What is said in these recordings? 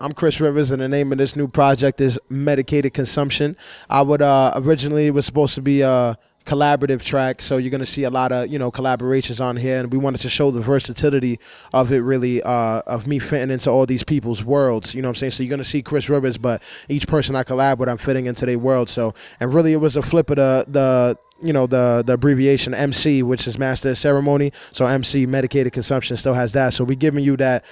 I'm Chris Rivers, and the name of this new project is Medicated Consumption. I would originally it was supposed to be a collaborative track, so you're gonna see a lot of collaborations on here, and we wanted to show the versatility of it, really, of me fitting into all these people's worlds. You know what I'm saying? So you're gonna see Chris Rivers, but each person I collab with, I'm fitting into their world. So, and really, it was a flip of the abbreviation MC, which is Master of Ceremony. So MC, Medicated Consumption, still has that. So we're giving you that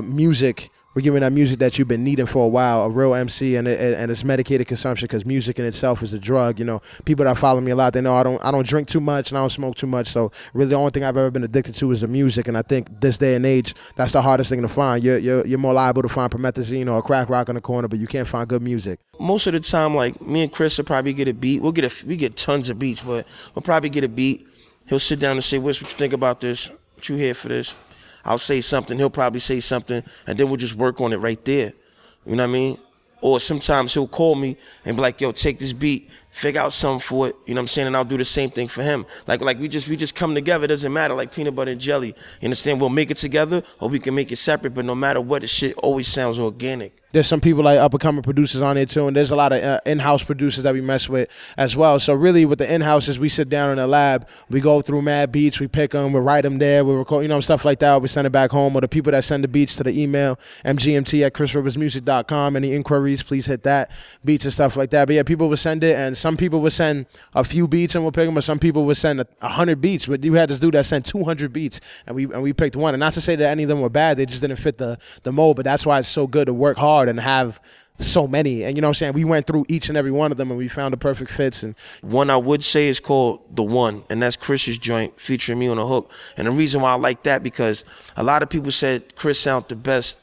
music. We're giving that music that you've been needing for a while, a real MC, and it's medicated consumption, because music in itself is a drug. You know, people that follow me a lot, they know I don't drink too much and I don't smoke too much. So really, the only thing I've ever been addicted to is the music. And I think this day and age, that's the hardest thing to find. You're more liable to find promethazine or a crack rock on the corner, but you can't find good music. Most of the time, like, me and Chris will probably get a beat. We get tons of beats, but we'll probably get a beat. He'll sit down and say, "What you think about this? What you here for this?" I'll say something, he'll probably say something, and then we'll just work on it right there. You know what I mean? Or sometimes he'll call me and be like, "Yo, take this beat, figure out something for it." You know what I'm saying? And I'll do the same thing for him. Like we just come together. It doesn't matter, like peanut butter and jelly. You understand? We'll make it together, or we can make it separate, but no matter what, the shit always sounds organic. There's some people like up-and-coming producers on there too, and there's a lot of in-house producers that we mess with as well. So really, with the in-houses, we sit down in the lab, we go through mad beats, we pick them, we write them there, we record, stuff like that. We send it back home, or the people that send the beats to the email, mgmt@chrisriversmusic.com. Any inquiries, please hit that, beats and stuff like that. But yeah, people would send it, and some people would send a few beats and we'll pick them, or some people would send 100 beats. But you had this dude that sent 200 beats, and we picked one. And not to say that any of them were bad, they just didn't fit the mold. But that's why it's so good to work hard and have so many. And you know what I'm saying, we went through each and every one of them and we found the perfect fits. And one I would say is called The One, and that's Chris's joint featuring me on the hook. And the reason why I like that, because a lot of people said Chris sounded the best,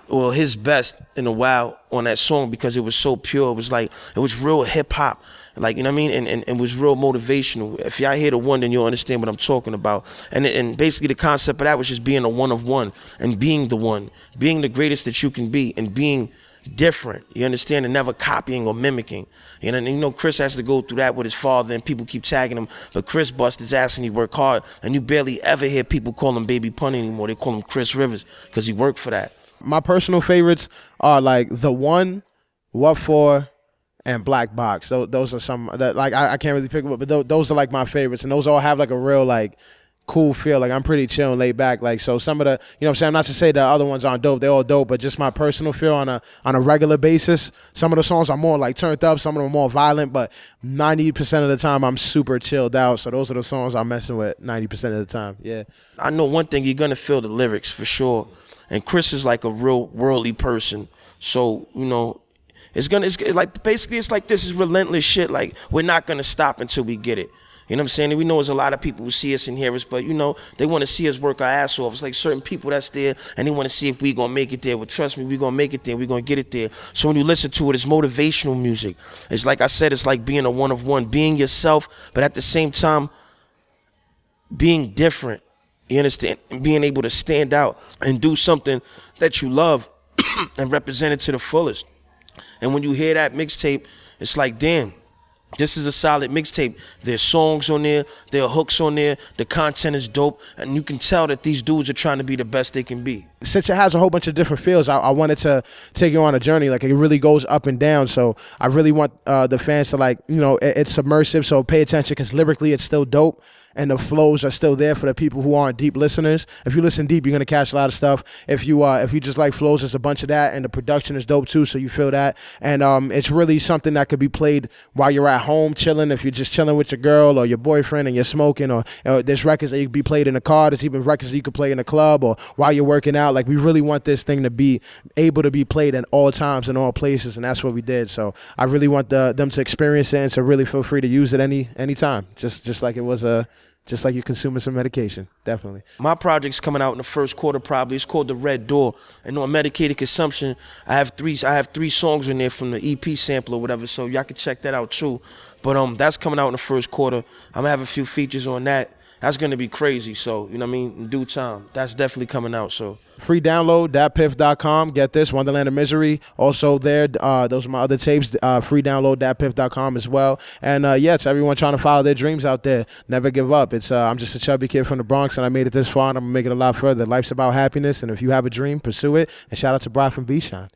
well, his best in a while on that song, because it was so pure. It was like, it was real hip hop, like, you know what I mean? And it was real motivational. If y'all hear The One, then you'll understand what I'm talking about. And basically the concept of that was just being a one of one, and being the one, being the greatest that you can be, and being different, you understand, and never copying or mimicking. And Chris has to go through that with his father, and people keep tagging him, but Chris bust his ass and he worked hard, and you barely ever hear people call him Baby Pun anymore. They call him Chris Rivers, because he worked for that. My personal favorites are like The One, What For, and Black Box. Those are some that, like, I can't really pick them up, but those are like my favorites, and those all have like a real like cool feel. Like, I'm pretty chill and laid back. Like, so some of the, you know what I'm saying, not to say the other ones aren't dope, they're all dope, but just my personal feel on a regular basis. Some of the songs are more like turned up, some of them are more violent, but 90% of the time I'm super chilled out. So those are the songs I'm messing with 90% of the time. Yeah. I know one thing, you're gonna feel the lyrics for sure. And Chris is like a real worldly person. So, it's like, basically it's like, this is relentless shit. Like, we're not gonna stop until we get it. You know what I'm saying? And we know there's a lot of people who see us and hear us, but they want to see us work our ass off. It's like certain people that's there, and they want to see if we gonna make it there. Well, trust me, we gonna make it there. We gonna get it there. So when you listen to it, it's motivational music. It's like I said, it's like being a one of one, being yourself, but at the same time, being different. You understand? And being able to stand out and do something that you love and represent it to the fullest. And when you hear that mixtape, it's like, damn, this is a solid mixtape. There's songs on there, there are hooks on there, the content is dope, and you can tell that these dudes are trying to be the best they can be. Since it has a whole bunch of different feels, I wanted to take you on a journey. Like, it really goes up and down. So I really want the fans to, like, it's submersive, so pay attention, because lyrically it's still dope. And the flows are still there for the people who aren't deep listeners. If you listen deep, you're gonna catch a lot of stuff. If you just like flows, there's a bunch of that, and the production is dope too, so you feel that. And it's really something that could be played while you're at home chilling. If you're just chilling with your girl or your boyfriend and you're smoking, or there's records that you can be played in the car. There's even records that you could play in the club or while you're working out. Like, we really want this thing to be able to be played at all times in all places, and that's what we did. So I really want them to experience it, and so really feel free to use it anytime. Just like it was just like you're consuming some medication, definitely. My project's coming out in the first quarter probably. It's called The Red Door. And on Medicated Consumption, I have three songs in there from the EP sample or whatever, so y'all can check that out too. But that's coming out in the first quarter. I'm gonna have a few features on that. that's gonna be crazy. So you know what I mean, in due time, that's definitely coming out. So Free download, datpiff.com. Get this, Wonderland of Misery. Also there, those are my other tapes. Free download, datpiff.com as well. And yeah, to everyone trying to follow their dreams out there, never give up. It's I'm just a chubby kid from the Bronx, and I made it this far, and I'm going to make it a lot further. Life's about happiness, and if you have a dream, pursue it. And shout out to Bri from B-Shine.